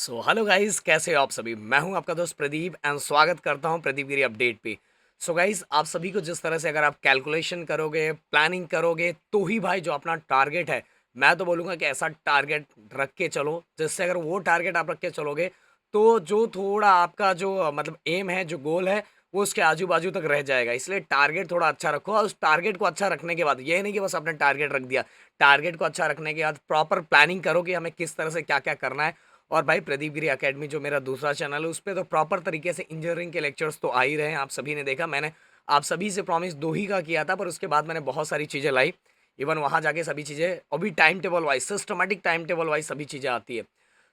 Hello guys, कैसे हो आप सभी। मैं हूं आपका दोस्त प्रदीप एंड स्वागत करता हूं प्रदीप गिरी अपडेट पे। गाइस, आप सभी को जिस तरह से अगर आप कैलकुलेशन करोगे, प्लानिंग करोगे, तो ही भाई जो अपना टारगेट है, मैं तो बोलूँगा कि ऐसा टारगेट रख के चलो जिससे अगर वो टारगेट आप रख के चलोगे तो जो थोड़ा आपका जो मतलब एम है, जो गोल है, वो उसके आजू बाजू तक रह जाएगा। इसलिए टारगेट थोड़ा अच्छा रखो और उस टारगेट को अच्छा रखने के बाद ये नहीं कि बस आपने टारगेट रख दिया। टारगेट को अच्छा रखने के बाद प्रॉपर प्लानिंग करो कि हमें किस तरह से क्या क्या करना है। और भाई प्रदीप गिरी एकेडमी जो मेरा दूसरा चैनल है, उस पे तो प्रॉपर तरीके से इंजीनियरिंग के लेक्चर्स तो आ ही रहे हैं। आप सभी ने देखा, मैंने आप सभी से प्रॉमिस 2 ही का किया था, पर उसके बाद मैंने बहुत सारी चीज़ें लाई। इवन वहाँ जाके सभी चीज़ें अभी time table wise, systematic time table wise सभी चीज़ें आती है।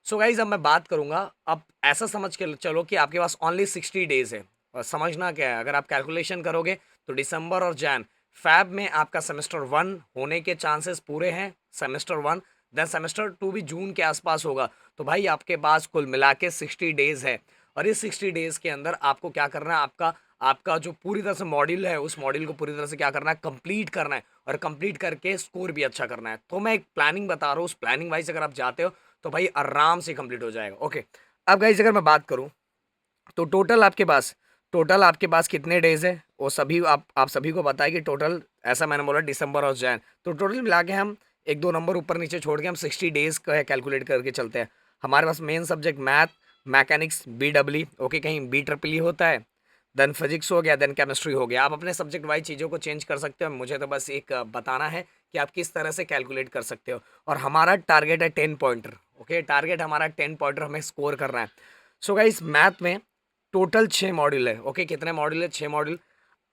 गाइज, अब मैं बात करूँगा। अब ऐसा समझ के चलो कि आपके पास ओनली 60 डेज है। और समझना क्या है, अगर आप कैलकुलेशन करोगे तो दिसंबर और फैब में आपका सेमेस्टर 1 होने के चांसेस पूरे हैं। सेमेस्टर 1, देन सेमेस्टर 2 भी जून के आसपास होगा। तो भाई आपके पास कुल मिला के 60 डेज है। और इस 60 डेज के अंदर आपको क्या करना है, आपका आपका जो पूरी तरह से मॉड्यूल है, उस मॉड्यूल को पूरी तरह से क्या करना है, कंप्लीट करना है। और कंप्लीट करके स्कोर भी अच्छा करना है। तो मैं एक प्लानिंग बता रहा हूँ, उस प्लानिंग वाइज अगर आप जाते हो तो भाई आराम से कंप्लीट हो जाएगा। ओके, अब गाइस अगर मैं बात करूँ तो टोटल आपके पास कितने डेज है, वो सभी आप सभी को पता है कि टोटल, ऐसा मैंने बोला दिसंबर और तो टोटल मिला के हम एक दो नंबर ऊपर नीचे छोड़ के हम 60 डेज का कैलकुलेट करके चलते हैं। हमारे पास main subject math, mechanics, BEE, okay, कहीं BEE होता है, देन फिजिक्स हो गया, देन केमिस्ट्री हो गया। आप अपने सब्जेक्ट वाइज चीज़ों को चेंज कर सकते हो, मुझे तो बस एक बताना है कि आप किस तरह से कैलकुलेट कर सकते हो। और हमारा टारगेट है 10 पॉइंटर। ओके, टारगेट हमारा 10 पॉइंटर हमें स्कोर करना है। गाइस, मैथ में टोटल 6 मॉड्यूल है। ओके, कितने मॉड्यूल है? 6 मॉड्यूल।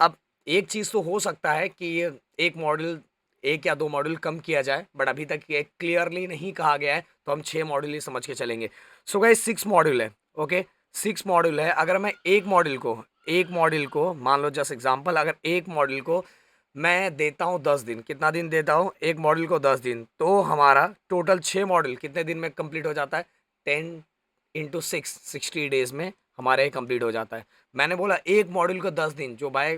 अब एक चीज़ तो हो सकता है कि ये एक मॉड्यूल, एक या दो मॉड्यूल कम किया जाए, बट अभी तक ये क्लियरली नहीं कहा गया है, तो हम 6 मॉड्यूल ही समझ के चलेंगे। गाइस, 6 मॉड्यूल है। ओके, 6 मॉड्यूल है। अगर मैं एक मॉड्यूल को मान लो, जस्ट एग्जांपल, अगर एक मॉड्यूल को मैं देता हूँ 10 दिन, कितना दिन देता हूँ एक मॉड्यूल को? 10 दिन। तो हमारा टोटल 6 मॉड्यूल कितने दिन में कंप्लीट हो जाता है? 10 × 6, 60 डेज में हमारे कंप्लीट हो जाता है। मैंने बोला एक मॉड्यूल को 10 दिन, जो भाई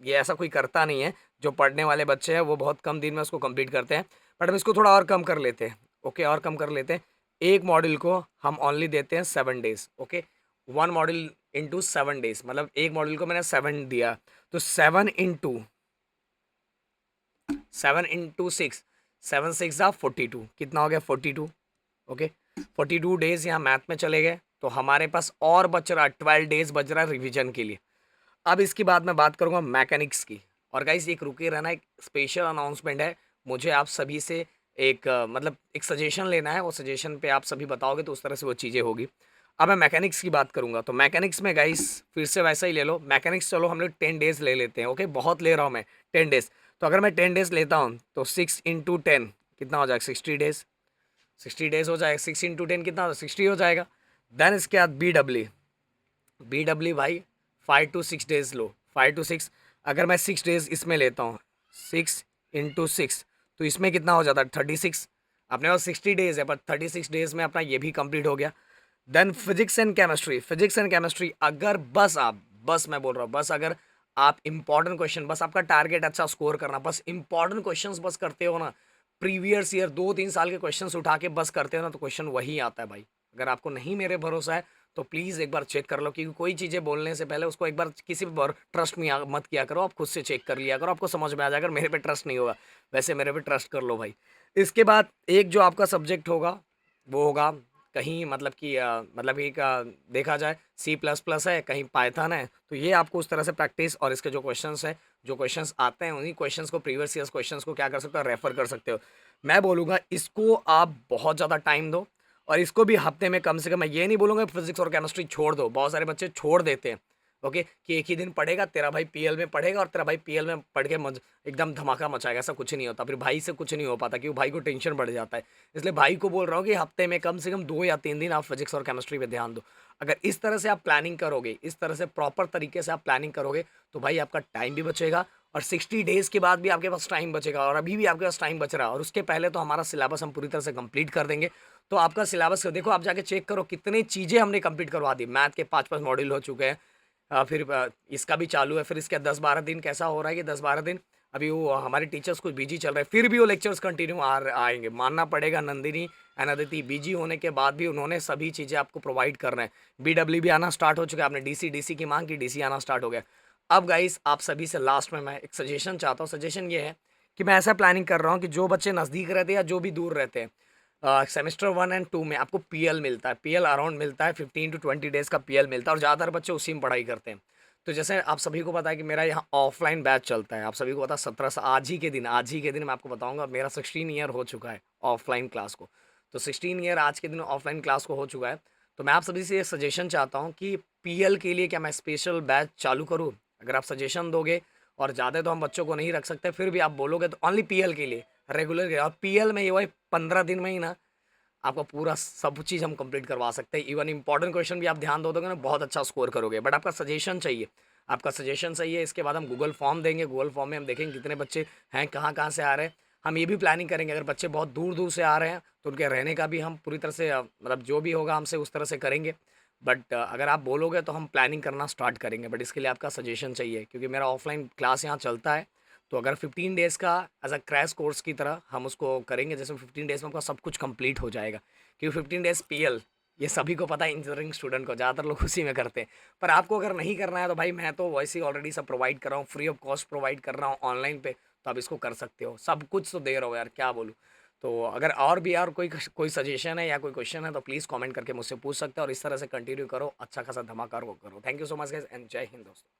ये ऐसा कोई करता नहीं है। जो पढ़ने वाले बच्चे हैं वो बहुत कम दिन में उसको कंप्लीट करते हैं। बट हम इसको थोड़ा और कम कर लेते हैं। ओके, और कम कर लेते हैं। एक मॉड्यूल को हम ओनली देते हैं 7 days. Okay, 1 module into 7 days, मतलब एक मॉड्यूल को मैंने 7 दिया, तो 7 इंटू 6, 7 6 = 42। कितना हो गया? 42। ओके, 42 डेज यहाँ मैथ में चले गए, तो हमारे पास और बच रहा 12 डेज बच रहा रिवीजन के लिए। अब इसके बाद मैं बात करूंगा मैकेनिक्स की। और गाइस, एक रुके रहना, एक स्पेशल अनाउंसमेंट है। मुझे आप सभी से एक मतलब एक सजेशन लेना है। वो सजेशन पे आप सभी बताओगे तो उस तरह से वो चीज़ें होगी। अब मैं मैकेनिक्स की बात करूंगा, तो मैकेनिक्स में गाइस फिर से वैसा ही ले लो। मैकेनिक्स चलो हम लोग 10 डेज ले लेते हैं। ओके, बहुत ले रहा हूँ मैं 10 डेज। तो अगर मैं 10 डेज लेता हूँ तो 6 × 10 कितना हो जाएगा? 60 डेज। 60 डेज हो जाएगा। 6 × 10 कितना हो? 60 हो जाएगा। देन इसके बाद बी डब्ल्यू भाई 5 to 6 डेज लो। 5 to 6, अगर मैं 6 डेज इसमें लेता हूँ, 6 × 6, तो इसमें कितना हो जाता है? 36। अपने पास 60 डेज है, पर 36 डेज में अपना ये भी कंप्लीट हो गया। देन फिजिक्स एंड केमिस्ट्री अगर बस मैं बोल रहा हूँ, बस अगर आप इंपॉर्टेंट क्वेश्चन, बस आपका टारगेट अच्छा स्कोर करना, बस इंपॉर्टेंट क्वेश्चंस बस करते हो ना, प्रीवियस ईयर 2-3 साल के क्वेश्चंस उठा के बस करते हो ना, तो क्वेश्चन वही आता है भाई। अगर आपको नहीं मेरे भरोसा है तो प्लीज़ एक बार चेक कर लो, क्योंकि कोई चीज़ें बोलने से पहले उसको एक बार किसी पर ट्रस्ट में मत किया करो। आप खुद से चेक कर लिया करो, आपको समझ में आ जाएगा। अगर मेरे पे ट्रस्ट नहीं होगा, वैसे मेरे पे ट्रस्ट कर लो भाई। इसके बाद एक जो आपका सब्जेक्ट होगा, वो होगा कहीं मतलब कि मतलब एक देखा जाए C++ है, कहीं पाइथन है। तो ये आपको उस तरह से प्रैक्टिस, और इसके जो क्वेश्चंस है, जो क्वेश्चंस आते हैं, उन्हीं क्वेश्चंस को, प्रीवियस ईयर्स क्वेश्चंस को क्या कर सकते हो? रेफर कर सकते हो। मैं बोलूँगा इसको आप बहुत ज़्यादा टाइम दो। और इसको भी हफ्ते में कम से कम, मैं ये नहीं बोलूँगा फिजिक्स और केमिस्ट्री छोड़ दो। बहुत सारे बच्चे छोड़ देते हैं। ओके, कि एक ही दिन पढ़ेगा, तेरा भाई PL में पढ़ेगा और तेरा भाई PL में पढ़ के एकदम धमाका मचाएगा। ऐसा कुछ नहीं होता। फिर भाई से कुछ नहीं हो पाता, क्योंकि भाई को टेंशन बढ़ जाता है। इसलिए भाई को बोल रहा हूँ कि हफ्ते में कम से कम 2 या 3 दिन आप फिजिक्स और केमिस्ट्री पे ध्यान दो। अगर इस तरह से आप प्लानिंग करोगे, इस तरह से प्रॉपर तरीके से आप प्लानिंग करोगे, तो भाई आपका टाइम भी बचेगा। और 60 डेज के बाद भी आपके पास टाइम बचेगा, और अभी भी आपके पास टाइम बच रहा है। और उसके पहले तो हमारा सिलेबस हम पूरी तरह से कंप्लीट कर देंगे। तो आपका सिलेबस देखो, आप जाके चेक करो कितनी चीज़ें हमने कंप्लीट करवा दी। मैथ के 5-5 मॉड्यूल हो चुके हैं। फिर इसका भी चालू है। फिर इसके 10-12 दिन कैसा हो रहा है कि 10-12 दिन अभी वो हमारे टीचर्स कुछ बिजी चल रहे हैं, फिर भी वो लेक्चर्स कंटिन्यू आएंगे। मानना पड़ेगा नंदिनी एंड अदिति बीजी होने के बाद भी उन्होंने सभी चीज़ें आपको प्रोवाइड कर रहे हैं। बीडब्ल्यू भी आना स्टार्ट हो चुका है, आपने डीसी की मांग की, डीसी आना स्टार्ट हो गया। अब गाइस आप सभी से लास्ट में मैं एक सजेशन चाहता हूँ। सजेशन ये है कि मैं ऐसा प्लानिंग कर रहा हूँ कि जो बच्चे नज़दीक रहते हैं या जो भी दूर रहते हैं, सेमेस्टर 1 एंड 2 में आपको पीएल मिलता है, पीएल अराउंड मिलता है 15 टू 20 डेज़ का पीएल मिलता है, और ज़्यादातर बच्चे उसी में पढ़ाई करते हैं। तो जैसे आप सभी को पता है कि मेरा यहाँ ऑफलाइन बैच चलता है, आप सभी को पता है 17 से आज ही के दिन मैं आपको बताऊंगा मेरा 16 ईयर हो चुका है ऑफलाइन क्लास को। तो 16 ईयर आज के दिन ऑफलाइन क्लास को हो चुका है। तो मैं आप सभी से ये सजेशन चाहता हूँ कि पीएल के लिए क्या मैं स्पेशल बैच चालू करूँ? अगर आप सजेशन दोगे, और ज़्यादा तो हम बच्चों को नहीं रख सकते, फिर भी आप बोलोगे तो ओनली पीएल के लिए रेगुलर के लिए। और पीएल में ये वही 15 दिन में ही ना आपका पूरा सब चीज़ हम कंप्लीट करवा सकते हैं। इवन इंपॉर्टेंट क्वेश्चन भी आप ध्यान दोगे ना, बहुत अच्छा स्कोर करोगे। बट आपका सजेशन चाहिए, आपका सजेशन चाहिए। इसके बाद हम गूगल फॉर्म देंगे, गूगल फॉर्म में हम देखेंगे कितने बच्चे हैं, कहाँ कहाँ से आ रहे हैं। हम ये भी प्लानिंग करेंगे अगर बच्चे बहुत दूर दूर से आ रहे हैं तो उनके रहने का भी हम पूरी तरह से मतलब जो भी होगा हमसे उस तरह से करेंगे। बट अगर आप बोलोगे तो हम प्लानिंग करना स्टार्ट करेंगे, बट इसके लिए आपका सजेशन चाहिए, क्योंकि मेरा ऑफलाइन क्लास यहाँ चलता है। तो अगर 15 डेज़ का एज अ क्रैश कोर्स की तरह हम उसको करेंगे, जैसे 15 डेज़ में आपका सब कुछ कंप्लीट हो जाएगा। क्योंकि 15 डेज़ पीएल ये सभी को पता है, इंजीनियरिंग स्टूडेंट को ज़्यादातर लोग उसी में करते हैं। पर आपको अगर नहीं करना है तो भाई मैं तो वैसे ही ऑलरेडी सब प्रोवाइड कर रहा हूँ, फ्री ऑफ कॉस्ट प्रोवाइड कर रहा हूँ ऑनलाइन पे। तो आप इसको कर सकते हो, सब कुछ तो दे रहा हो यार, क्या बोलूँ। तो अगर और भी यार कोई कोई सजेशन है या कोई क्वेश्चन है तो प्लीज़ कमेंट करके मुझसे पूछ सकते हो, और इस तरह से कंटिन्यू करो, अच्छा खासा धमाका करो। Thank you so much guys and जय हिंद दोस्तों।